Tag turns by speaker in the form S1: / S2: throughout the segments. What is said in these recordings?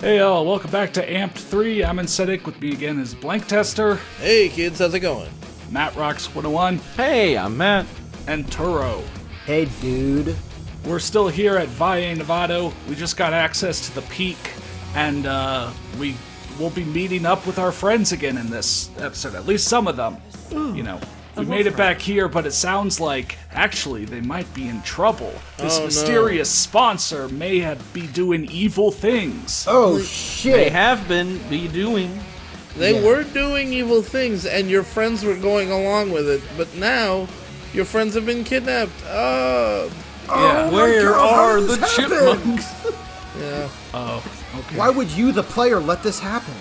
S1: Hey y'all, welcome back to Amped 3. I'm Insetic, with me again is Blank Tester.
S2: Hey kids, how's it going?
S1: Matt Rocks 101.
S3: Hey, I'm Matt.
S1: And Turo.
S4: Hey dude.
S1: We're still here at Valle, Nevado. We just got access to the peak, and we will be meeting up with our friends again in this episode, at least some of them. You know, we made it back here, but it sounds like, actually, they might be in trouble. This mysterious sponsor may be doing evil things.
S4: Oh shit.
S3: They have been doing.
S2: They were doing evil things, and your friends were going along with it, but now your friends have been kidnapped.
S1: Yeah.
S3: Where are the chipmunks?
S2: Yeah.
S1: Oh, okay.
S4: Why would you, the player, let this happen?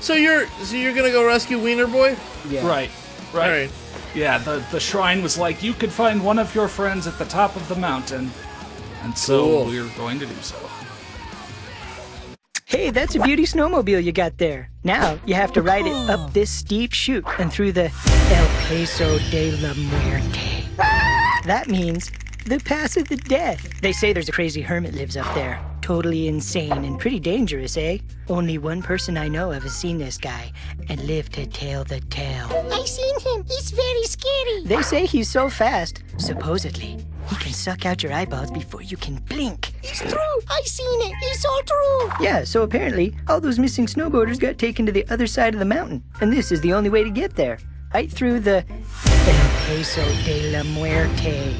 S2: So you're gonna go rescue Wiener Boy?
S4: Yeah.
S1: Right.
S2: Alright.
S1: Yeah, the shrine was like, you could find one of your friends at the top of the mountain, and so
S2: Cool.
S1: we're going to do so.
S5: Hey, that's a beauty snowmobile you got there. Now, you have to ride it up this steep chute and through the El Paso de la Muerte. That means the Pass of the Death. They say there's a crazy hermit lives up there. Totally insane and pretty dangerous, eh? Only one person I know of has seen this guy and lived to tell the tale.
S6: I seen him. He's very scary.
S5: They say he's so fast, supposedly, he can suck out your eyeballs before you can blink.
S6: It's true. I seen it. It's all true.
S5: Yeah, so apparently, all those missing snowboarders got taken to the other side of the mountain, and this is the only way to get there. Right through the El Paso de la Muerte.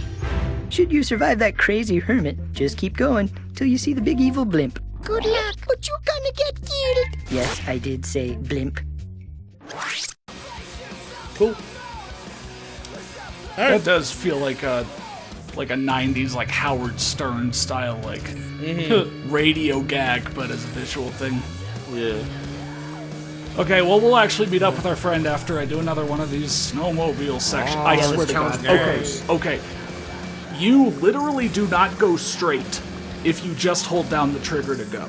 S5: Should you survive that crazy hermit, just keep going till you see the big evil blimp.
S6: Good luck, but you gonna get killed.
S5: Yes, I did say blimp.
S2: Cool.
S1: That
S2: Alright.
S1: does feel like a 90s, like Howard Stern style, like radio gag, but as a visual thing.
S3: Yeah.
S1: Okay, well, we'll actually meet up with our friend after I do another one of these snowmobile sections. I swear to God. Okay. You literally do not go straight if you just hold down the trigger to go.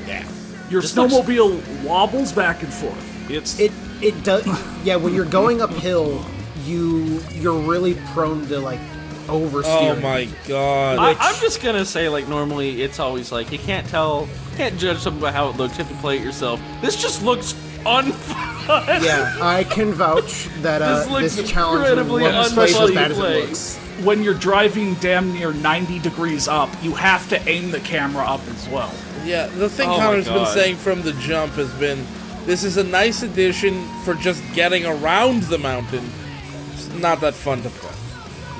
S2: Yeah.
S1: Your snowmobile wobbles back and forth.
S4: It does. Yeah, when you're going uphill, you're really prone to like oversteer.
S2: Oh my god.
S3: I'm just gonna say, like, normally it's always like you can't judge something by how it looks. You have to play it yourself. This just looks unfun.
S4: Yeah, I can vouch that
S3: This
S4: this challenge
S3: incredibly
S4: won't play as
S3: unfun
S4: bad
S3: to
S4: as
S3: play.
S4: it looks.
S1: When you're driving damn near 90 degrees up, you have to aim the camera up as well.
S2: Yeah, the thing
S3: Oh my
S2: Connor's been
S3: God.
S2: saying from the jump has been, this is a nice addition for just getting around the mountain. It's not that fun to play.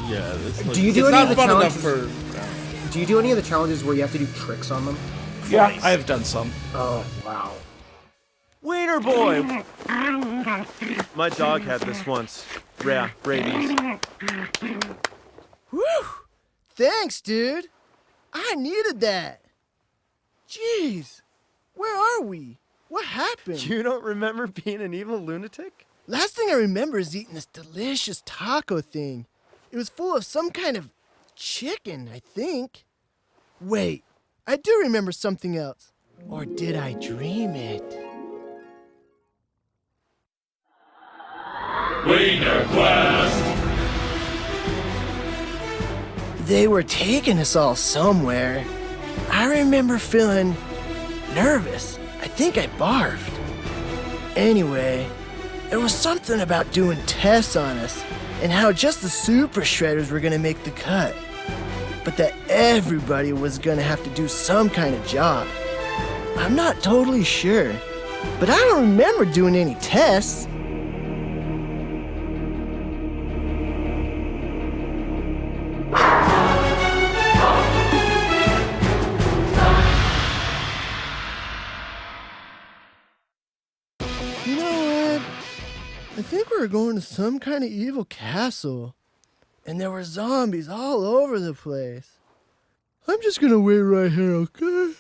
S3: Yeah. This
S4: Do you do
S2: It's
S4: any of
S2: not
S4: the
S2: fun enough
S4: challenges?
S2: for...
S4: Do you do any of the challenges where you have to do tricks on them?
S1: Yeah, I have done some.
S4: Oh wow.
S7: Wiener Boy! My dog had this once. Yeah, rabies.
S8: Whew! Thanks, dude. I needed that. Jeez, where are we? What happened?
S7: You don't remember being an evil lunatic?
S8: Last thing I remember is eating this delicious taco thing. It was full of some kind of chicken, I think. Wait, I do remember something else. Or did I dream it? They were taking us all somewhere. I remember feeling nervous. I think I barfed. Anyway, there was something about doing tests on us and how just the super shredders were gonna make the cut. But that everybody was gonna have to do some kind of job. I'm not totally sure, but I don't remember doing any tests. You know what? I think we were going to some kind of evil castle. And there were zombies all over the place. I'm just gonna wait right here, okay?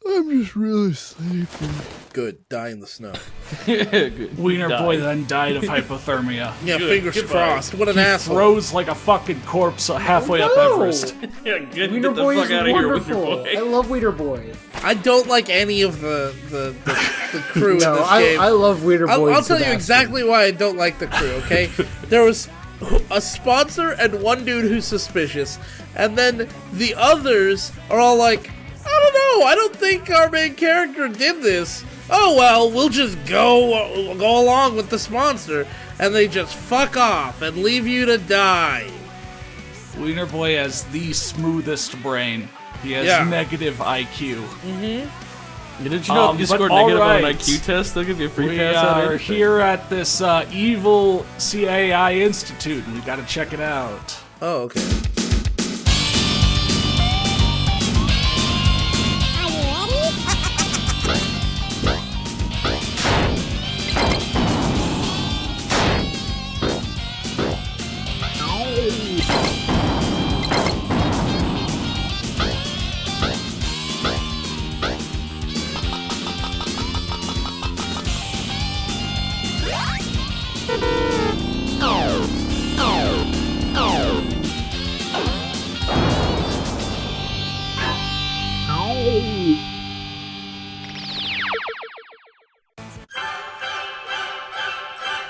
S8: I'm just really sleepy.
S2: Good, die in the snow.
S3: Good.
S1: Wiener
S3: Die.
S1: Boy then died of hypothermia.
S2: Yeah,
S3: Good,
S2: fingers
S3: goodbye.
S2: crossed. What an asshole.
S1: Froze like a fucking corpse halfway up
S4: No!
S1: Everest.
S3: Yeah, good.
S4: Wiener
S3: Get the
S4: Boy
S3: fuck
S4: is
S3: out of here with
S4: wonderful.
S3: your boy.
S4: I love Wiener Boy.
S2: I don't like any of the crew in
S4: No,
S2: this game.
S4: I love Wiener Boy.
S2: I'll tell you exactly why I don't like the crew, okay? There was a sponsor and one dude who's suspicious, and then the others are all like, I don't know, no, I don't think our main character did this. Oh well, we'll just go along with the sponsor, and they just fuck off and leave you to die.
S1: Wiener Boy has the smoothest brain. He has negative IQ.
S3: Did you know if you scored negative on an IQ test, they'll give you a free pass on it?
S1: We are here at this evil C.A.I. Institute, and we got to check it out.
S2: Oh, okay.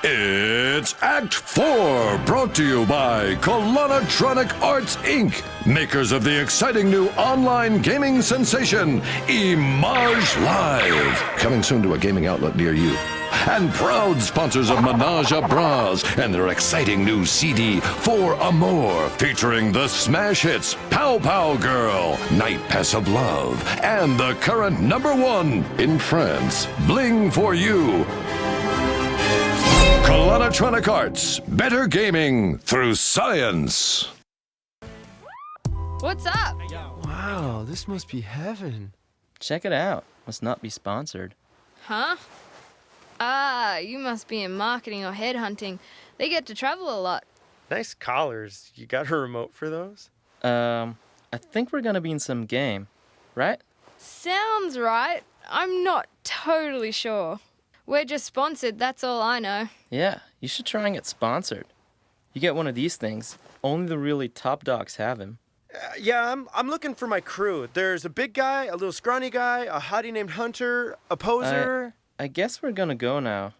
S9: It's Act 4, brought to you by Colanatronic Arts, Inc., makers of the exciting new online gaming sensation, Image Live, coming soon to a gaming outlet near you. And proud sponsors of Menage a Bras and their exciting new CD, For Amour, featuring the smash hits Pow Pow Girl, Night Pass of Love, and the current #1 in France, Bling for You. Colanatronic Arts, better gaming through science.
S10: What's up?
S7: Wow, this must be heaven.
S11: Check it out. Must not be sponsored.
S10: Huh? Ah, you must be in marketing or headhunting. They get to travel a lot.
S7: Nice collars. You got a remote for those?
S11: I think we're gonna be in some game, right?
S10: Sounds right. I'm not totally sure. We're just sponsored, that's all I know.
S11: Yeah, you should try and get sponsored. You get one of these things, only the really top dogs have him.
S7: Yeah, I'm looking for my crew. There's a big guy, a little scrawny guy, a hottie named Hunter, a poser.
S11: I guess we're gonna go now.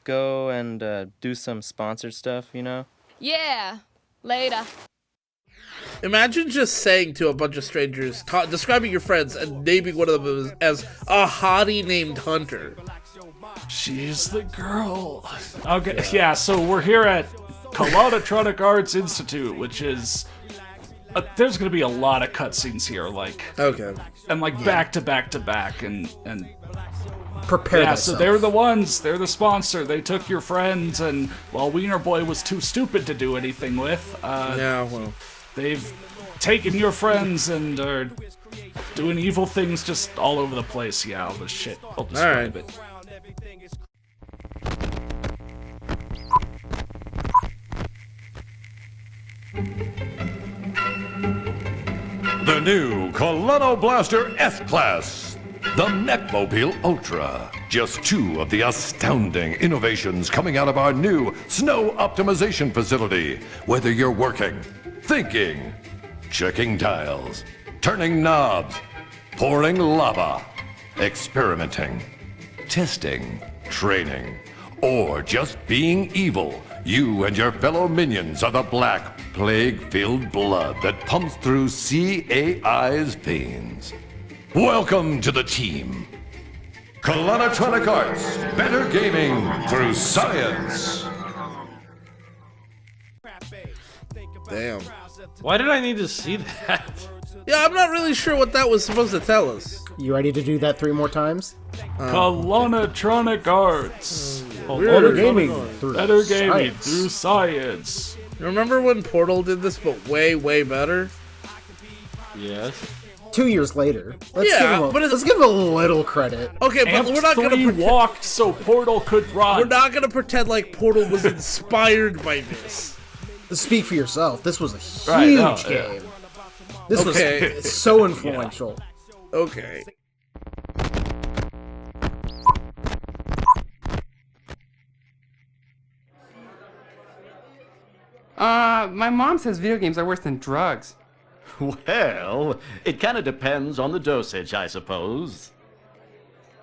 S11: Go and do some sponsored stuff, you know?
S10: Yeah, later.
S2: Imagine just saying to a bunch of strangers, describing your friends, and naming one of them as a hottie named Hunter.
S1: She's the girl. Okay, yeah, so we're here at Colanatronic Arts Institute, which is... there's gonna be a lot of cutscenes here, like...
S2: Okay.
S1: And like back to back to back, and
S4: Prepare
S1: yeah,
S4: thyself.
S1: so they're the ones, they're the sponsor. They took your friends, and while Wiener Boy was too stupid to do anything with,
S2: Yeah, well...
S1: they've taken your friends and are doing evil things just all over the place. Yeah, all this shit. I'll describe it.
S9: The new Colano Blaster F-Class, the Mechmobile Ultra. Just two of the astounding innovations coming out of our new snow optimization facility. Whether you're working, thinking, checking dials, turning knobs, pouring lava, experimenting, testing, training, or just being evil, you and your fellow minions are the black, plague-filled blood that pumps through C.A.I.'s veins. Welcome to the team. Colanatronic Arts, better gaming through science.
S2: Damn.
S3: Why did I need to see that?
S2: Yeah, I'm not really sure what that was supposed to tell us.
S4: You ready to do that 3 more times?
S1: Colanatronic Arts.
S4: Better gaming through
S1: Better gaming
S4: science.
S1: through science.
S2: Remember when Portal did this, but way, way better?
S3: Yes.
S4: 2 years later. Let's give him a little credit.
S2: Okay, but we're not gonna
S1: walked so Portal could run.
S2: We're not gonna pretend like Portal was inspired by this.
S4: Speak for yourself. This was a
S1: Right,
S4: huge game. This was so influential.
S2: Okay.
S12: My mom says video games are worse than drugs.
S13: Well, it kind of depends on the dosage, I suppose.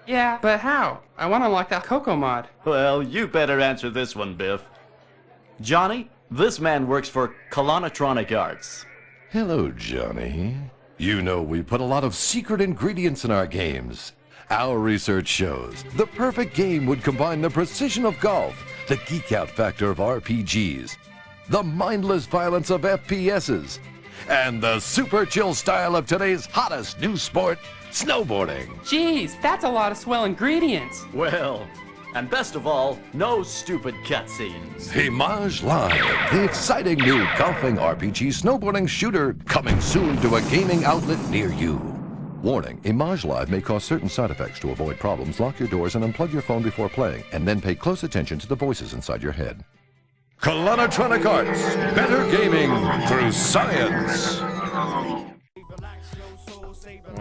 S12: Yeah, but how? I want to unlock that Coco mod.
S13: Well, you better answer this one, Biff. Johnny, this man works for Colanatronic Arts.
S9: Hello, Johnny. You know we put a lot of secret ingredients in our games. Our research shows the perfect game would combine the precision of golf, the geek-out factor of RPGs, the mindless violence of FPSs, and the super chill style of today's hottest new sport, snowboarding.
S12: Jeez, that's a lot of swell ingredients.
S13: Well, and best of all, no stupid cutscenes.
S9: Image Live, the exciting new golfing RPG snowboarding shooter coming soon to a gaming outlet near you. Warning, Image Live may cause certain side effects. To avoid problems, lock your doors and unplug your phone before playing, and then pay close attention to the voices inside your head. Colonitronic Arts, better gaming through science.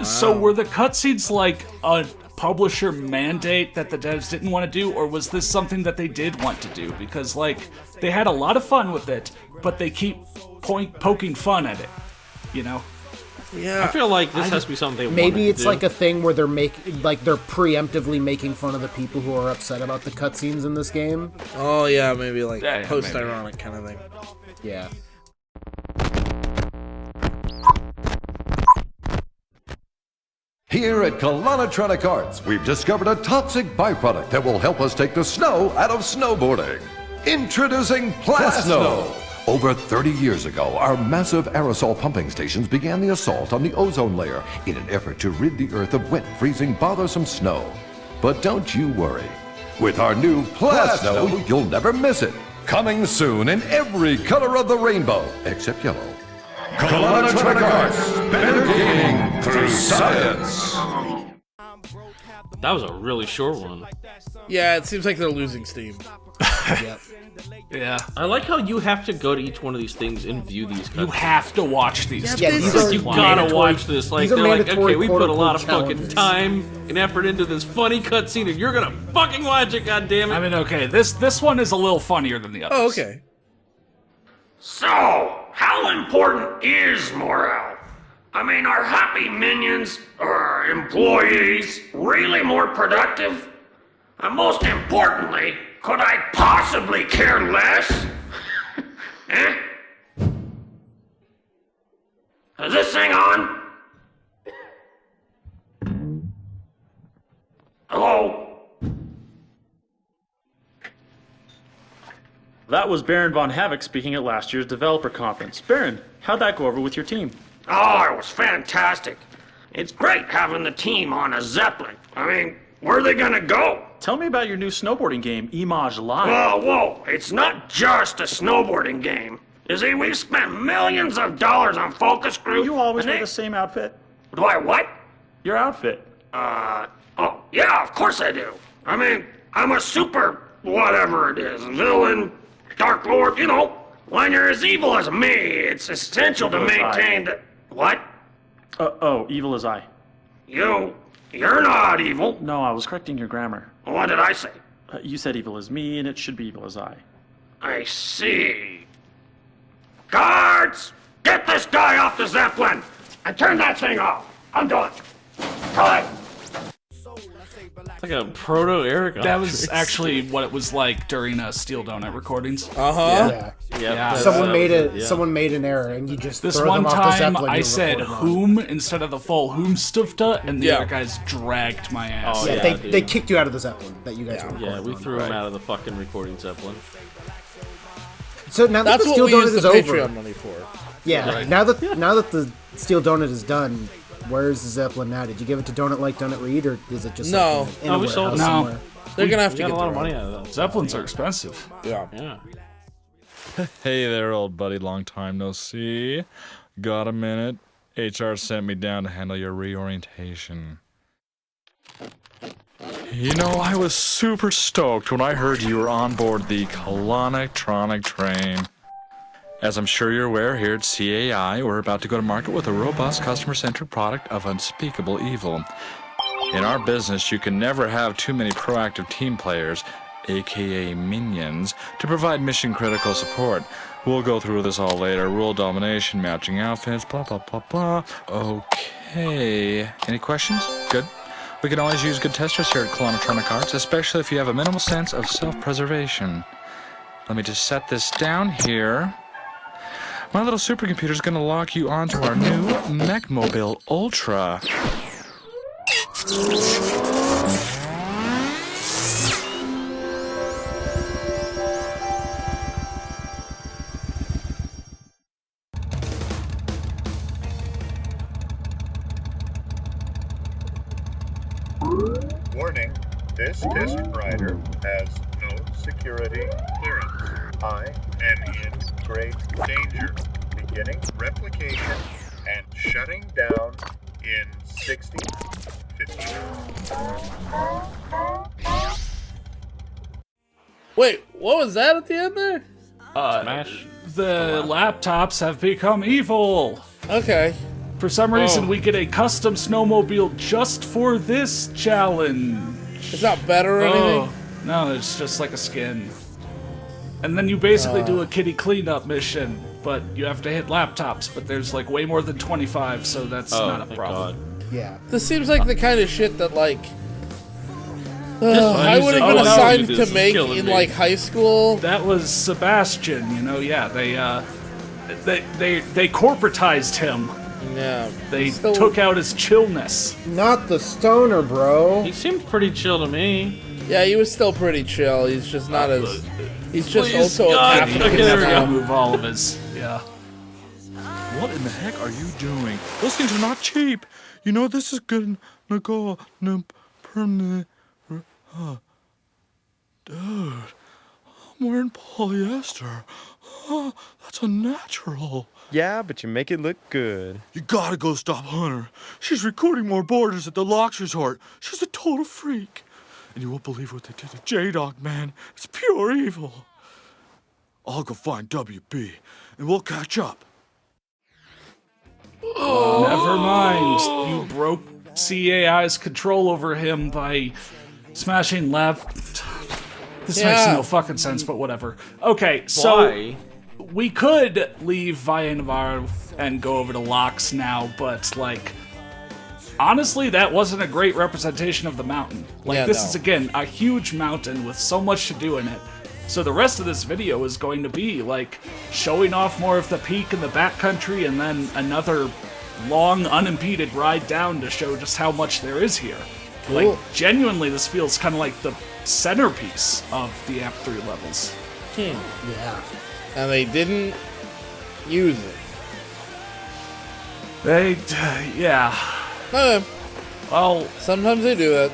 S1: So were the cutscenes like a publisher mandate that the devs didn't want to do, or was this something that they did want to do? Because, like, they had a lot of fun with it, but they keep poking fun at it, you know?
S2: Yeah.
S3: I feel like this has to be something they
S4: Maybe
S3: wanted
S4: it's
S3: to do.
S4: like a thing where they're they're preemptively making fun of the people who are upset about the cutscenes in this game.
S2: Oh yeah, maybe like
S1: Yeah,
S2: post-ironic kind of thing.
S4: Yeah.
S9: Here at Colonitronic Arts, we've discovered a toxic byproduct that will help us take the snow out of snowboarding. Introducing Plasno. Over 30 years ago, our massive aerosol pumping stations began the assault on the ozone layer in an effort to rid the Earth of wet, freezing, bothersome snow. But don't you worry. With our new Plasno, you'll never miss it. Coming soon in every color of the rainbow, except yellow. Colonitronic Arts, better gaming through science.
S3: That was a really short one.
S2: Yeah, it seems like they're losing steam.
S4: Yep.
S1: Yeah.
S3: I like how you have to go to each one of these things and view these cutscenes.
S1: You have to watch these.
S4: Yeah, these are
S3: You gotta watch this. Like,
S4: these are
S3: they're like,
S4: mandatory
S3: okay, we put a lot of
S4: quote-unquote
S3: fucking
S4: challenges.
S3: time and effort into this funny cutscene, and you're gonna fucking watch it, goddammit.
S1: I mean, okay, this one is a little funnier than the others.
S2: Oh, okay.
S14: So, how important is morale? I mean, are happy minions or employees really more productive? And most importantly, could I possibly care less? Eh? Is this thing on? Hello?
S15: That was Baron von Havoc speaking at last year's developer conference. Baron, how'd that go over with your team?
S14: Oh, it was fantastic. It's great having the team on a Zeppelin. I mean, where are they gonna go?
S15: Tell me about your new snowboarding game, Image Live.
S14: Whoa, it's not just a snowboarding game. You see, we've spent millions of dollars on focus group.
S15: You always wear the same outfit?
S14: Do I what?
S15: Your outfit.
S14: Oh, yeah, of course I do. I mean, I'm a super whatever it is, villain, Dark Lord, you know. When you're as evil as me, it's essential to
S15: Evil as I.
S14: maintain the... What?
S15: Oh, evil as I.
S14: You're not evil.
S15: No, I was correcting your grammar.
S14: What did I say?
S15: You said evil as me, and it should be evil as I.
S14: I see. Guards! Get this guy off the Zeppelin! And turn that thing off! I'm done. Cut!
S3: It's like a proto-Eric.
S1: That was actually what it was like during Steel Donut recordings.
S2: Uh-huh.
S4: Yeah. Someone made an error, and you just
S1: This
S4: throw
S1: one
S4: them off the
S1: time
S4: Zeppelin
S1: I
S4: you
S1: said
S4: recorded on.
S1: whom instead of the full whomstufta, and the
S2: Yeah.
S1: other guys dragged my ass.
S3: Oh,
S4: Yeah,
S3: yeah,
S4: they kicked you out of the Zeppelin that you guys were recording.
S3: Yeah, we
S4: on.
S3: threw him out of the fucking recording Zeppelin.
S4: So now that
S2: That's
S4: the
S2: what
S4: Steel
S2: we
S4: Donut
S2: use
S4: is
S2: the
S4: over,
S2: Patreon money for.
S4: yeah.
S1: Right.
S4: Now that the Steel Donut is done, where's the Zeppelin now? Did you give it to Donut Like Donut Reed, or is it just
S2: No.
S4: like in
S3: No,
S4: a
S3: we sold
S4: warehouse
S3: it.
S1: No.
S4: somewhere?
S2: They're gonna have
S3: We
S2: to
S3: got
S2: get
S3: a lot of
S2: their
S3: money
S2: own.
S3: out of that.
S1: Zeppelins are expensive.
S2: Yeah.
S3: Yeah.
S16: Hey there, old buddy. Long time no see. Got a minute? HR sent me down to handle your reorientation. You know, I was super stoked when I heard you were on board the Colonitronic train. As I'm sure you're aware, here at C.A.I, we're about to go to market with a robust, customer-centric product of unspeakable evil. In our business, you can never have too many proactive team players, aka minions, to provide mission-critical support. We'll go through this all later. Rule domination, matching outfits, blah, blah, blah, blah. Okay. Any questions? Good. We can always use good testers here at Colonitronic Arts, especially if you have a minimal sense of self-preservation. Let me just set this down here. My little supercomputer's gonna lock you onto our new Mechmobile Ultra.
S17: Warning, this test rider has no security clearance. I am in great danger. Beginning replication and shutting down in 60, 50.
S2: Wait, what was that at the end there?
S1: The laptops have become evil.
S2: Okay.
S1: For some reason, we get a custom snowmobile just for this challenge.
S2: It's not better or anything?
S1: No, it's just like a skin. And then you basically do a kitty cleanup mission, but you have to hit laptops, but there's like way more than 25, so that's not a problem.
S4: Yeah.
S2: This seems like the kind of shit that, like, I would have been assigned to make in, like, high school.
S1: That was Sebastian, you know, yeah, they corporatized him.
S2: Yeah.
S1: They took out his chillness.
S4: Not the stoner, bro.
S3: He seemed pretty chill to me.
S2: Yeah, he was still pretty chill. He's just not as... He's just also
S1: God,
S2: a
S1: he
S2: Catholic
S1: can
S2: now.
S1: remove all of his, yeah.
S16: What in the heck are you doing? Those things are not cheap. You know this is good. Permanent. Dude, I'm wearing polyester. Oh, that's unnatural.
S18: Yeah, but you make it look good.
S16: You gotta go stop Hunter. She's recording more boarders at the Locks Resort. She's a total freak. And you won't believe what they did to J-Dog, man. It's pure evil. I'll go find WB, and we'll catch up.
S1: Never mind. You broke C.A.I.'s control over him by smashing This makes no fucking sense, but whatever. Okay, so
S3: Why?
S1: we could leave Valle Nevado and go over to Locks now, but like, honestly, that wasn't a great representation of the mountain. Like, this is again a huge mountain with so much to do in it. So the rest of this video is going to be like showing off more of the peak in the backcountry, and then another long, unimpeded ride down to show just how much there is here.
S2: Cool.
S1: Like, genuinely, this feels kind of like the centerpiece of the Amp 3 levels.
S4: Yeah.
S2: And they didn't use it.
S1: Yeah. Well,
S2: sometimes they do it.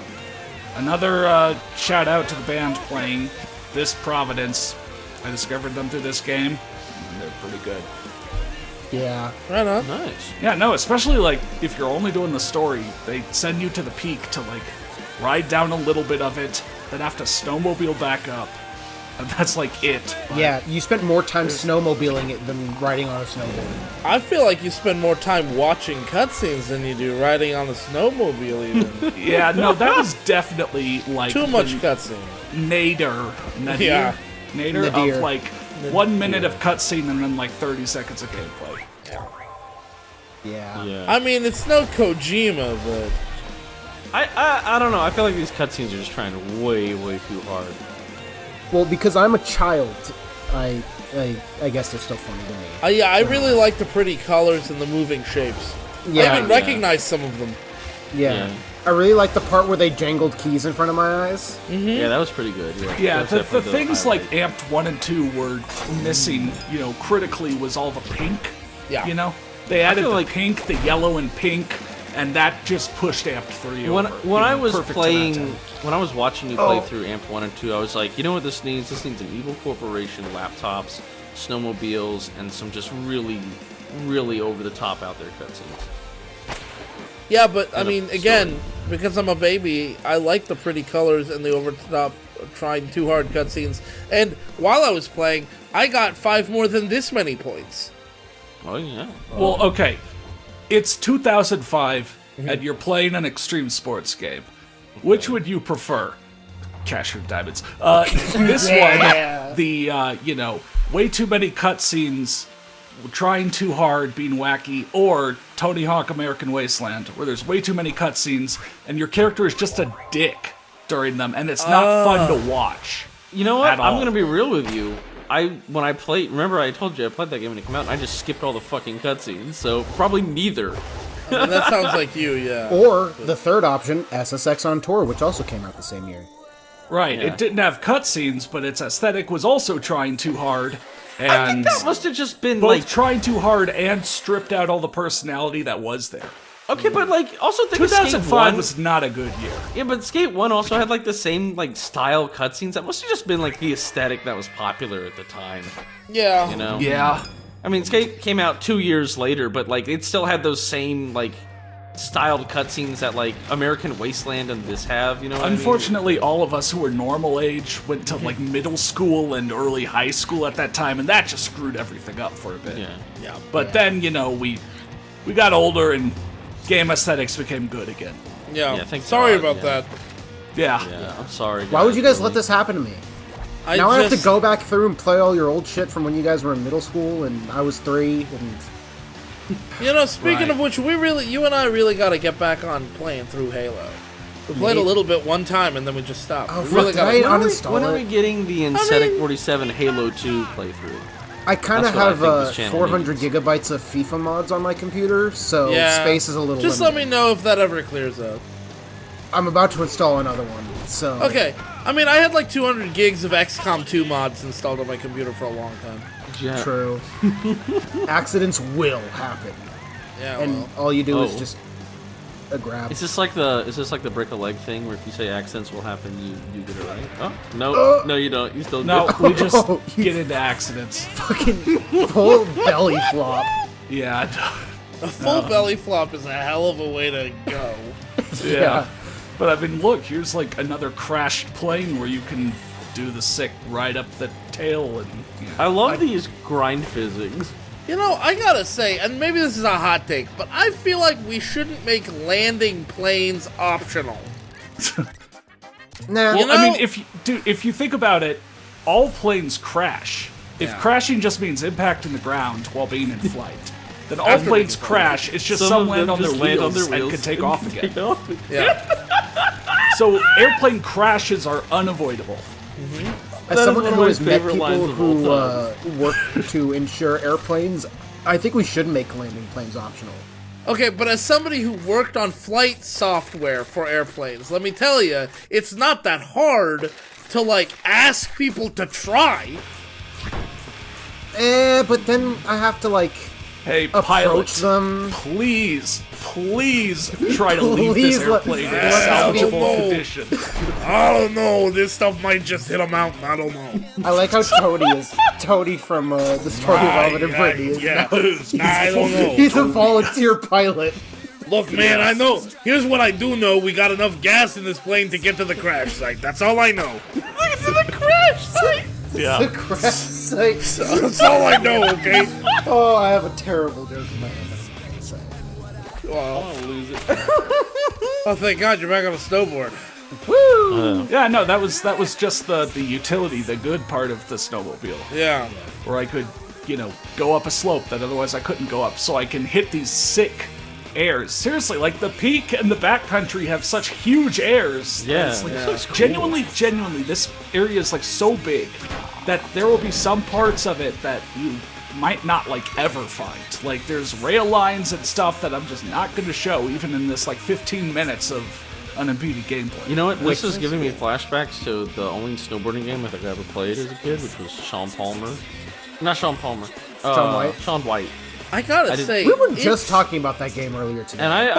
S1: Another shout out to the band playing this Providence. I discovered them through this game, and they're pretty good.
S4: Yeah.
S2: Right on.
S3: Nice.
S1: Yeah, no, especially like if you're only doing the story, they send you to the peak to like ride down a little bit of it, then have to snowmobile back up. And that's like it.
S4: Yeah, you spent more time snowmobiling it than riding on a snowboard.
S2: I feel like you spend more time watching cutscenes than you do riding on a snowmobile even.
S1: Yeah, no, that was definitely like
S2: too much cutscene.
S1: Nadir of like 1 minute of cutscene and then like 30 seconds of gameplay.
S4: Yeah.
S2: I mean, it's no Kojima, but
S3: I don't know. I feel like these cutscenes are just trying way too hard.
S4: Well, because I'm a child, I guess they're still funny to me.
S2: yeah, I really like the pretty colors and the moving shapes.
S4: Yeah.
S2: I even recognize some of them.
S4: Yeah. I really like the part where they jangled keys in front of my eyes.
S3: Yeah, that was pretty good.
S1: Yeah,
S3: That was
S1: the
S3: definitely
S1: things
S3: highlight.
S1: like Amped 1 and 2 were missing, you know, critically was all the pink.
S2: Yeah.
S1: You know? They added
S3: feel
S1: the
S3: like-
S1: pink, the yellow, and pink, and that just pushed Amped 3
S3: When
S1: over.
S3: when
S1: you
S3: I
S1: know,
S3: was
S1: perfect to that
S3: playing,
S1: time.
S3: when I was watching you play through Amp 1 and 2, I was like, you know what this needs? This needs an evil corporation, laptops, snowmobiles, and some just really over the top out there cutscenes.
S2: Yeah, but I
S3: And a
S2: mean, again, because I'm a baby, I like the pretty colors and the over-the-top, trying too hard cutscenes. And while I was playing, I got 5 more than this many points.
S3: Oh yeah.
S1: Well, okay. It's 2005, and you're playing an extreme sports game. Which would you prefer? Cash Your Diamonds. This one, the, you know, way too many cutscenes, trying too hard, being wacky, or Tony Hawk American Wasteland, where there's way too many cutscenes, and your character is just a dick during them, and it's not fun to watch.
S3: You know what?
S1: at
S3: I'm
S1: all.
S3: gonna be real with you. when I played, remember I told you I played that game when it came out, and I just skipped all the fucking cutscenes, so probably neither.
S2: I mean, that sounds like you, yeah.
S4: Or the third option, SSX on Tour, which also came out the same year.
S1: Right,
S3: Yeah.
S1: it didn't have cutscenes, but its aesthetic was also trying too hard. And
S3: I think that must have just been
S1: both
S3: like
S1: trying too hard and stripped out all the personality that was there.
S3: Okay, but like also think of Skate
S1: 2005
S3: 1
S1: was not a good year.
S3: Yeah, but Skate 1 also had like the same like style cutscenes. That must have just been like the aesthetic that was popular at the time.
S2: Yeah.
S3: You know?
S1: Yeah.
S3: I mean, Skate came out 2 years later, but like it still had those same like styled cutscenes that like American Wasteland and this have, you know what
S1: Unfortunately, all of us who were normal age went to like middle school and early high school at that time, and that just screwed everything up for a bit.
S3: Yeah.
S1: But then, you know, we got older and game aesthetics became good again.
S2: Yeah.
S3: thank
S2: Sorry
S3: God,
S2: about that.
S1: Yeah.
S3: Yeah, I'm sorry.
S4: Why would you guys let this happen to me? Now I have to
S2: just-
S4: go back through and play all your old shit from when you guys were in middle school and I was 3 and...
S2: You know, speaking
S1: Right.
S2: of which, you and I really got to get back on playing through Halo. We played a
S4: Maybe.
S2: little bit one time and then we just stopped.
S4: Oh,
S2: we
S4: fuck,
S2: really
S4: did I
S2: gotta-
S4: uninstall
S3: When are
S4: it?
S3: we getting the Aesthetic 47 Halo 2 playthrough?
S4: I kind of
S3: That's what I
S4: have
S3: think this channel
S4: 400 gigabytes of FIFA mods on my computer, so
S2: Yeah.
S4: space is a little
S2: Just
S4: limited.
S2: let me know if that ever clears up.
S4: I'm about to install another one, so...
S2: Okay. I mean, I had like 200 gigs of XCOM 2 mods installed on my computer for a long time.
S3: Yeah.
S4: True. Accidents will happen.
S2: Yeah,
S4: And
S2: well.
S4: all you do is
S3: Oh.
S4: just a grab.
S3: Is this like the brick a leg thing where if you say accidents will happen, you get it right? Oh no, no you don't. You still
S1: No,
S3: do.
S1: we just get into accidents.
S4: Fucking full belly flop.
S1: Yeah.
S2: A full belly flop is a hell of a way to go.
S1: Yeah. But I mean, look, here's like another crashed plane where you can do the sick ride up the tail and... You know,
S3: I love these grind physics.
S2: You know, I gotta say, and maybe this is a hot take, but I feel like we shouldn't make landing planes optional.
S4: Nah.
S1: Well, I mean, if you think about it, all planes crash. If
S2: Yeah.
S1: crashing just means impacting the ground while being in flight, then all
S2: After
S1: planes
S2: being in
S1: crash. It's just
S3: Some
S1: some
S3: of
S1: land
S3: them
S1: on their
S3: just land on
S1: wheels
S3: their
S1: and
S3: wheels
S1: can take
S3: and
S1: off again.
S3: take off.
S2: Yeah.
S1: So airplane crashes are unavoidable.
S4: As
S3: That is
S4: someone
S3: one of
S4: who
S3: my
S4: has met
S3: favorite
S4: people
S3: lines of all
S4: who work to insure airplanes, I think we should make landing planes optional.
S2: Okay, but as somebody who worked on flight software for airplanes, let me tell you, it's not that hard to, like, ask people to try.
S4: But then I have to, like,
S1: Hey,
S4: approach
S1: pilot,
S4: them.
S1: please try to leave
S4: Please
S1: this
S4: let-
S1: airplane in
S4: let us
S1: salvageable
S2: know.
S1: condition.
S2: I don't know, this stuff might just hit a mountain, I don't know.
S4: I like how Tony from the story of Alvin and Brittany is
S2: yeah,
S4: now.
S2: I don't know.
S4: He's a volunteer pilot.
S2: Look, man, I know. Here's what I do know. We got enough gas in this plane to get to the crash site. That's all I know.
S4: Look to the crash site.
S1: Yeah.
S4: The crash site.
S2: That's all I know, okay?
S4: Oh, I have a terrible joke in my head.
S2: Well,
S3: I lose it.
S2: oh, thank God you're back on a snowboard.
S1: Woo! Yeah, no, that was just the utility, the good part of the snowmobile.
S2: Yeah.
S1: Where I could, you know, go up a slope that otherwise I couldn't go up, so I can hit these sick airs. Seriously, like the peak and the backcountry have such huge airs.
S3: Yeah,
S1: It's like,
S3: that's cool.
S1: genuinely, this area is like so big that there will be some parts of it that you might not like ever find. Like there's rail lines and stuff that I'm just not going to show, even in this like 15 minutes of unimpeded gameplay.
S3: You know what? This is giving me flashbacks to the only snowboarding game I think I ever played as a kid, which was Sean Palmer. Not Sean Palmer.
S4: Sean White?
S3: Sean White.
S2: I gotta say,
S4: we were just talking about that game earlier today.
S3: And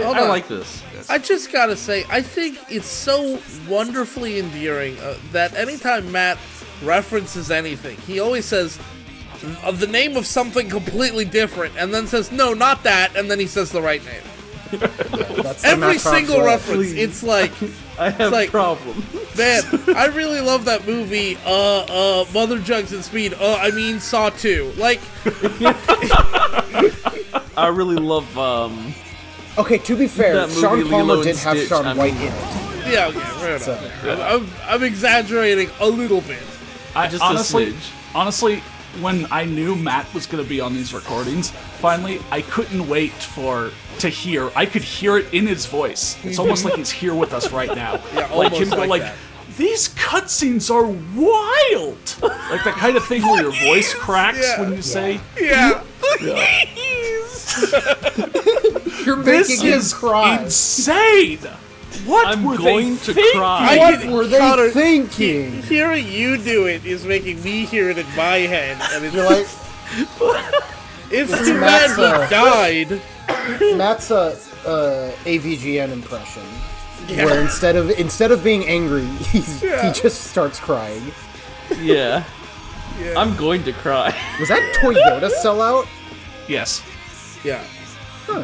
S2: Hold
S3: I
S2: on.
S3: like this.
S2: I just gotta say, I think it's so wonderfully endearing that anytime Matt references anything, he always says the name of something completely different, and then says, no, not that, and then he says the right name.
S4: That's the
S2: Every
S4: Matt Fox
S2: single
S4: way.
S2: reference, it's like,
S3: I have
S2: like,
S3: problem.
S2: man, I really love that movie, Mother Jugs and Speed, I mean Saw 2. Like,
S3: I really love
S4: Okay, to be fair,
S3: that movie,
S4: Sean Palmer
S3: Lilo and
S4: did have
S3: Stitch,
S4: Sean
S3: I
S4: White
S3: mean-
S4: in it.
S2: yeah, okay, fair enough.
S4: So,
S2: I'm exaggerating a little bit.
S3: Just a smidge.
S1: Honestly, when I knew Matt was going to be on these recordings, finally, I couldn't wait to hear. I could hear it in his voice. It's almost like he's here with us right now.
S2: Yeah,
S1: Like him
S2: almost
S1: go
S2: like
S1: like,
S2: that.
S1: these cutscenes are wild. Like the kind of thing where your voice cracks when you say,
S2: Yeah.
S4: You're
S1: this
S4: making him
S1: is
S4: cry.
S1: insane. What
S3: I'm
S1: were
S3: going
S1: they
S3: to
S1: thinking?
S3: cry.
S4: What were they
S2: Connor,
S4: thinking?
S2: Hearing you do it is making me hear it in my head, and it's
S4: You're like,
S2: it's
S4: It's
S2: too bad
S4: Matt's,
S2: he died.
S4: Matt's AVGN impression,
S2: Yeah.
S4: where instead of being angry, he just starts crying.
S3: Yeah. I'm going to cry.
S4: Was that Toyota sellout?
S1: Yes.
S2: Yeah.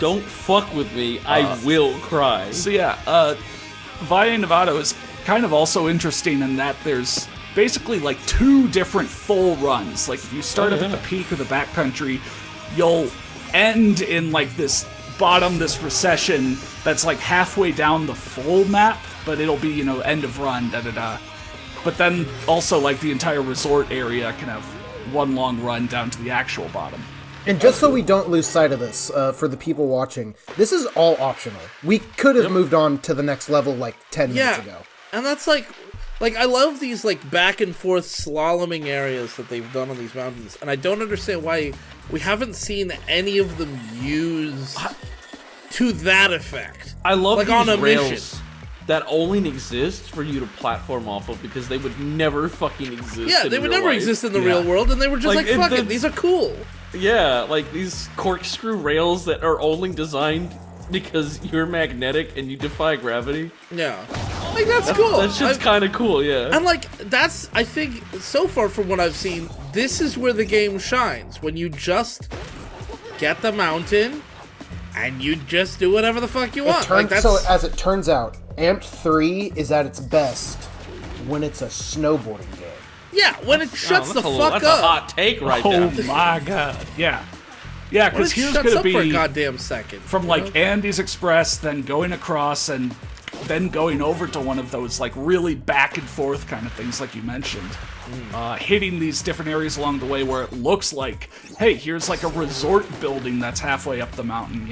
S3: Don't fuck with me. I will cry.
S1: So yeah, Valle, Nevado is kind of also interesting in that there's basically like 2 different full runs. Like if you start up at the peak of the backcountry, you'll end in like this recession that's like halfway down the full map, but it'll be, end of run, da-da-da. But then also like the entire resort area can have one long run down to the actual bottom.
S4: And just so we don't lose sight of this, for the people watching, this is all optional. We could have moved on to the next level like 10 minutes ago.
S2: And that's like I love these like back and forth slaloming areas that they've done on these mountains, and I don't understand why we haven't seen any of them used to that effect.
S3: I love
S2: like
S3: these
S2: on a
S3: rails
S2: mission.
S3: that only exist for you to platform off of because they would never fucking exist.
S2: Yeah,
S3: in
S2: they would
S3: real
S2: never
S3: life.
S2: exist in the real world, and they were just like fuck it, these are cool.
S3: Yeah, like these corkscrew rails that are only designed because you're magnetic and you defy gravity.
S2: Yeah. Like, that's cool.
S3: That shit's kind of cool, yeah.
S2: And, like, that's, I think, so far from what I've seen, this is where the game shines. When you just get the mountain and you just do whatever the fuck you want.
S4: So, as it turns out, Amped 3 is at its best when it's a snowboarding game.
S2: Yeah, when it shuts the fuck up.
S3: That's a hot take right there.
S1: Oh my god. Yeah. Yeah, because here's going to be
S2: for a goddamn second.
S1: From like Andy's Express, then going across, and then going over to one of those like really back and forth kind of things, like you mentioned. Hitting these different areas along the way where it looks like, hey, here's like a resort building that's halfway up the mountain,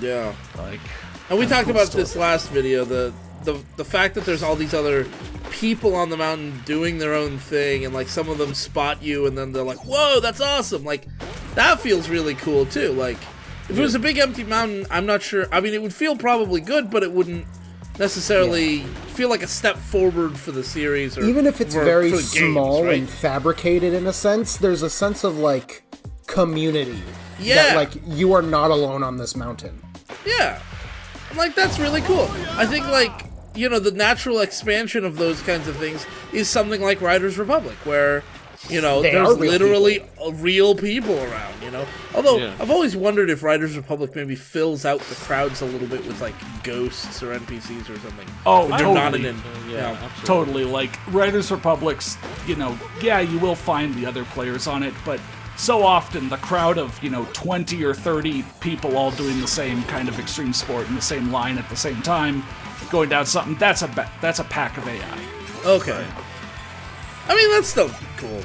S2: Yeah.
S1: Like.
S2: And we talked about this last video, the fact that there's all these other people on the mountain doing their own thing, and like some of them spot you and then they're like, whoa, that's awesome. Like, that feels really cool too. Like, if it was a big empty mountain, I'm not sure. I mean, it would feel probably good, but it wouldn't necessarily feel like a step forward for the series. Or
S4: even if it's very
S2: games,
S4: small
S2: right?
S4: and fabricated in a sense, there's a sense of like community.
S2: Yeah.
S4: That like you are not alone on this mountain.
S2: Yeah. Like, that's really cool. I think, like, the natural expansion of those kinds of things is something like Riders Republic, where, there's literally real people around, Although, I've always wondered if Riders Republic maybe fills out the crowds a little bit with, like, ghosts or NPCs or something.
S1: Oh,
S2: when
S1: totally.
S2: You're not in,
S1: Totally. Like, Riders Republic's, yeah, you will find the other players on it, but so often the crowd of 20 or 30 people all doing the same kind of extreme sport in the same line at the same time, going down something, that's a pack of AI.
S2: Okay. I mean, that's still cool.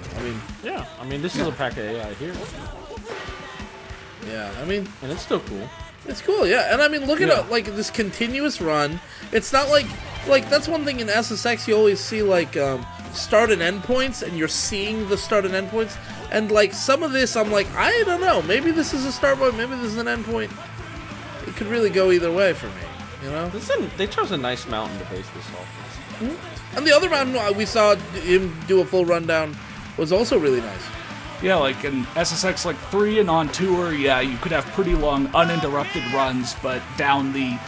S3: This is a pack of AI here.
S2: Yeah, I mean,
S3: and it's still cool.
S2: It's cool, yeah. And I mean, look at it, like this continuous run. It's not like that's one thing in SSX you always see like start and end points, and you're seeing the start and end points. And like some of this, I'm like, I don't know. Maybe this is a start point. Maybe this is an end point. It could really go either way for me.
S3: They chose a nice mountain to base this off.
S2: Mm-hmm. And the other mountain we saw him do a full rundown was also really nice.
S1: Yeah, like in SSX like 3 and on tour, yeah, you could have pretty long uninterrupted runs, but down the,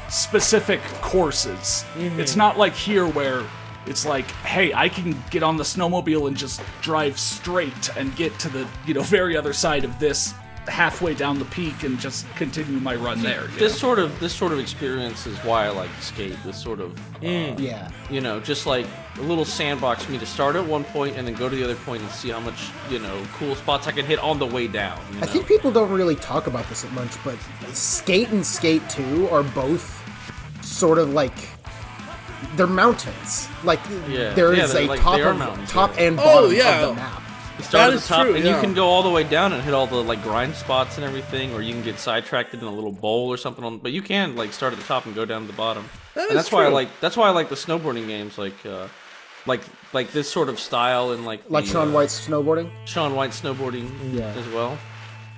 S1: specific courses.
S2: Mm-hmm.
S1: It's not like here where it's like, hey, I can get on the snowmobile and just drive straight and get to the, very other side of this halfway down the peak and just continue my run there.
S3: This sort of experience is why I like skate. This sort of just like a little sandbox for me to start at one point and then go to the other point and see how much cool spots I can hit on the way down.
S4: I think people don't really talk about this much, but Skate and Skate 2 are both sort of like they're mountains. Like there is a top and bottom of the map.
S3: You start
S2: That
S3: at
S2: is
S3: the top,
S2: true,
S3: and
S2: yeah.
S3: you can go all the way down and hit all the like grind spots and everything, or you can get sidetracked in a little bowl or something. But you can like start at the top and go down to the bottom.
S2: That
S3: And
S2: is
S3: that's why I
S2: true.
S3: like the snowboarding games, like this sort of style and like
S4: Shaun White's snowboarding.
S3: Shaun White snowboarding
S4: Yeah.
S3: as well.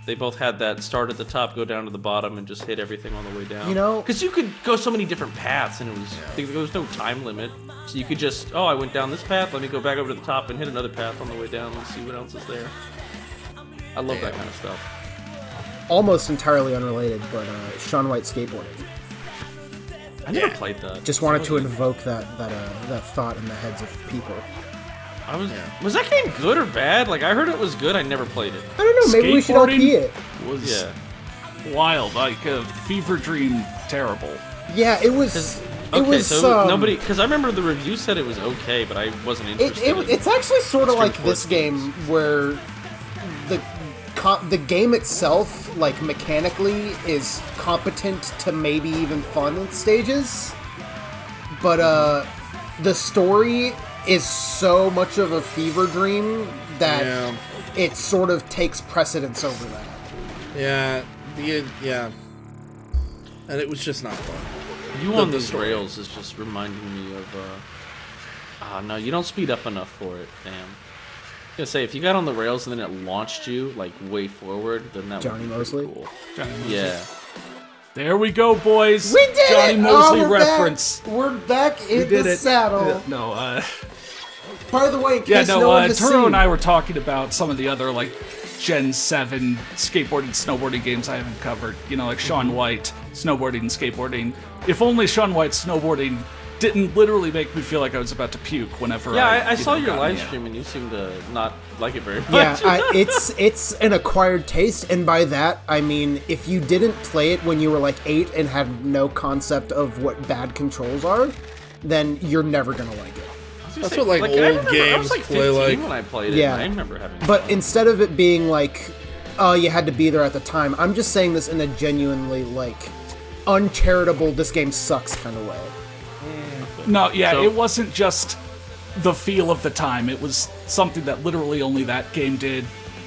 S3: They both had that start at the top, go down to the bottom, and just hit everything on the way down.
S4: You know,
S3: because you could go so many different paths, and there was no time limit. So you could just, I went down this path. Let me go back over to the top and hit another path on the way down. Let's see what else is there. I love that kind of stuff.
S4: Almost entirely unrelated, but Shaun White skateboarding.
S3: I never played that.
S4: Just wanted to invoke that thought in the heads of people.
S3: Was that game good or bad? Like I heard it was good. I never played it.
S4: I don't know. Maybe we should LP it.
S1: Was wild, like a fever dream, terrible.
S4: Yeah, it was.
S3: Nobody, because I remember the review said it was okay, but I wasn't interested.
S4: It's actually sort of like this game where the game itself, like mechanically, is competent to maybe even fun in stages, but the story is so much of a fever dream that it sort of takes precedence over that.
S2: Yeah, and it was just not fun.
S3: You on these rails is just reminding me of. No, you don't speed up enough for it. Damn. I was gonna say if you got on the rails and then it launched you like way forward, then that
S4: Johnny
S3: would be
S4: Mosley.
S3: Cool.
S1: Johnny Mosley.
S3: Yeah.
S1: There we go, boys.
S4: We did
S1: Johnny
S4: it!
S1: Mosley
S4: we're
S1: reference.
S4: Back. We're back in
S1: We did
S4: the
S1: it.
S4: saddle.
S1: No,
S4: By the way, in case no one has
S1: Turo
S4: seen,
S1: and I were talking about some of the other like Gen 7 skateboarding, snowboarding games I haven't covered. You know, like Shaun White, snowboarding and skateboarding. If only Shaun White's snowboarding didn't literally make me feel like I was about to puke whenever
S3: I saw your
S1: got
S3: live
S1: me out.
S3: stream and you seem to not like it very much.
S4: Yeah, it's an acquired taste, and by that I mean if you didn't play it when you were like 8 and had no concept of what bad controls are, then you're never gonna like it.
S2: That's what old
S3: I was like
S2: play
S3: 15
S2: like.
S3: when I played it.
S4: Yeah,
S3: And I remember having.
S4: But instead of it being like, oh, you had to be there at the time, I'm just saying this in a genuinely like uncharitable, this game sucks kind of way.
S1: No, it wasn't just the feel of the time. It was something that literally only that game did,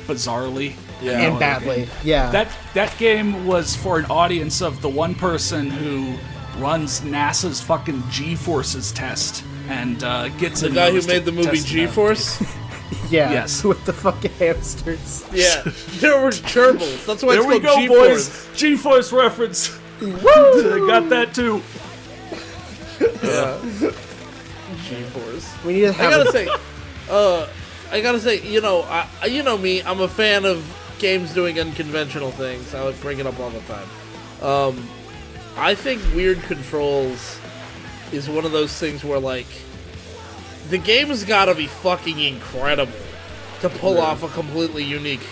S1: bizarrely.
S4: Yeah, and badly. Yeah.
S1: That game was for an audience of the one person who runs NASA's fucking G-Forces test and gets
S2: the guy who made the movie G-Force.
S4: Yeah.
S1: Yes.
S4: With the fucking hamsters.
S2: Yeah. There were gerbils. That's why
S1: there
S2: it's
S1: we
S2: called
S1: go,
S2: G-Force.
S1: boys. G-Force reference.
S4: Woo!
S1: I got that too.
S2: Yeah. G-Force.
S4: We need to have.
S2: I gotta say, you know me. I'm a fan of games doing unconventional things. I would bring it up all the time. I think weird controls is one of those things where like the game's gotta be fucking incredible to pull off a completely unique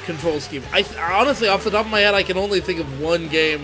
S2: control scheme. I honestly, off the top of my head, I can only think of one game,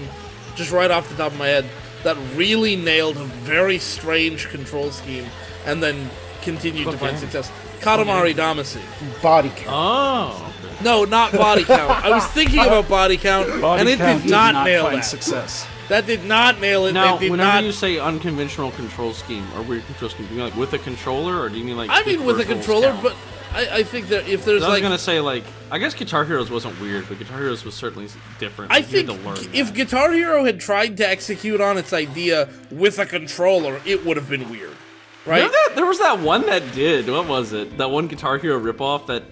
S2: just right off the top of my head, that really nailed a very strange control scheme and then continued to find success. Katamari Damacy.
S4: Body count.
S3: Oh.
S2: No, not body count. I was thinking about body count, and it did not nail
S1: find
S2: that.
S1: success.
S2: That did not nail it.
S3: Now,
S2: They did
S3: whenever
S2: not.
S3: you say unconventional control scheme or weird control scheme, do you mean like with a controller, or do you mean like?
S2: I mean with a
S3: peripherals
S2: controller,
S3: count?
S2: but I think that if there's
S3: I was
S2: like,
S3: gonna say like, I guess Guitar Heroes wasn't weird, but Guitar Heroes was certainly different.
S2: I
S3: Like, you had
S2: think
S3: to learn
S2: if
S3: that.
S2: Guitar Hero had tried to execute on its idea with a controller, it would have been weird, right?
S3: There was that one that did. What was it? That one Guitar Hero ripoff that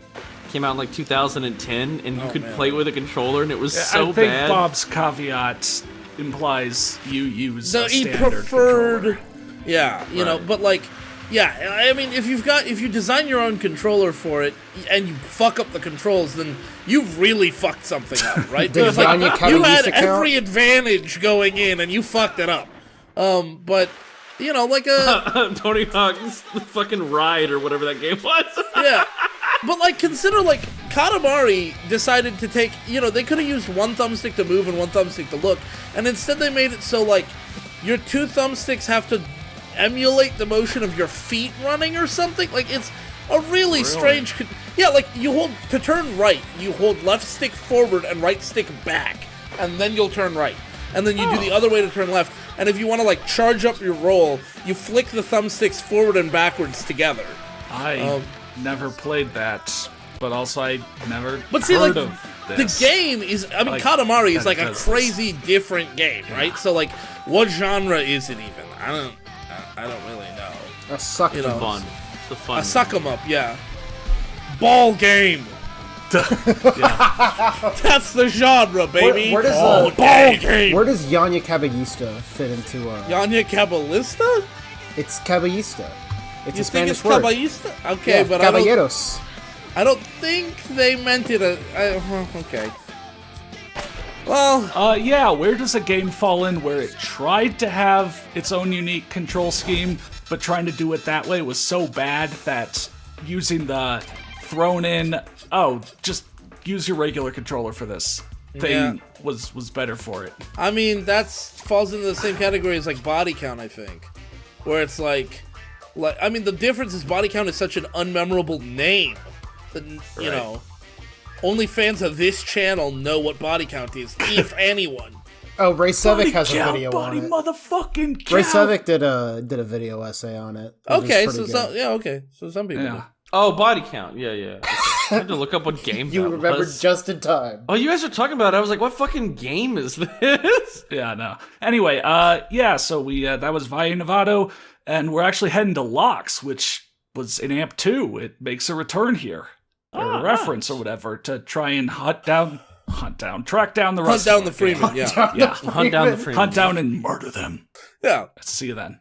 S3: came out in like 2010, and you could play with a controller, and it was so
S1: I think
S3: bad.
S1: Bob's caveat implies you use
S2: No,
S1: a
S2: he
S1: standard
S2: preferred.
S1: controller.
S2: Yeah, you know, but like, yeah, I mean, if you design your own controller for it and you fuck up the controls, then you've really fucked something up, right?
S4: Did
S2: It's like,
S4: Vanya
S2: you had
S4: Kawayusa count?
S2: every advantage going in, and you fucked it up. But you know, like a
S3: Tony Hawk's fucking Ride or whatever that game was.
S2: yeah. But like, consider like Katamari decided to take, you know, they could have used one thumbstick to move and one thumbstick to look, and instead they made it so like your two thumbsticks have to emulate the motion of your feet running or something. Like, it's a really strange. Yeah, like you hold to turn right, you hold left stick forward and right stick back, and then you'll turn right, and then you do the other way to turn left. And if you want to like charge up your roll, you flick the thumbsticks forward and backwards together.
S1: I never played that. but also I never
S2: But see,
S1: heard
S2: like,
S1: of
S2: the
S1: this.
S2: game is, I mean,
S1: Like,
S2: Katamari is
S1: that
S2: like a
S1: does
S2: crazy different game, right? So, like, what genre is it even? I don't really know.
S4: A suck
S2: You know,
S3: Fun. It's the fun.
S2: a suck 'em up, yeah. Ball game. That's the genre, baby.
S4: Where does
S2: ball game.
S4: Where does Yanya Caballista fit into?
S2: Yanya Cabalista?
S4: It's Caballista. It's
S2: You
S4: a
S2: think
S4: Spanish
S2: it's
S4: word.
S2: Caballista? Okay,
S4: Yeah,
S2: but
S4: caballeros.
S2: I don't think they meant it. Okay. Well,
S1: yeah, where does a game fall in where it tried to have its own unique control scheme, but trying to do it that way was so bad that using the thrown in, just use your regular controller for this thing was better for it.
S2: I mean, falls into the same category as like body count, I think, where it's like, I mean, the difference is body count is such an unmemorable name that you know, only fans of this channel know what body count is, if anyone.
S4: Oh, Ray Sevic has a
S1: count,
S4: video
S1: body
S4: on it.
S1: motherfucking count.
S4: Ray Sevic did a video essay on it.
S2: Okay, so some people.
S1: Yeah.
S2: Do.
S3: Oh, body count. Yeah. Okay. I had to look up what game
S4: You
S3: that
S4: remembered
S3: was.
S4: just in time.
S3: Oh, you guys are talking about it. I was like, what fucking game is this?
S1: Yeah, no. Anyway, so we that was Valle, Nevado, and we're actually heading to Locks, which was in AMP 2. It makes a return here. Or a reference or whatever to try and track down the
S2: Hunt
S1: rest
S2: down
S1: of
S2: the
S1: our game.
S2: Freeman, yeah.
S3: Hunt down the Freeman.
S1: Hunt down and murder them.
S2: Yeah.
S1: See you then.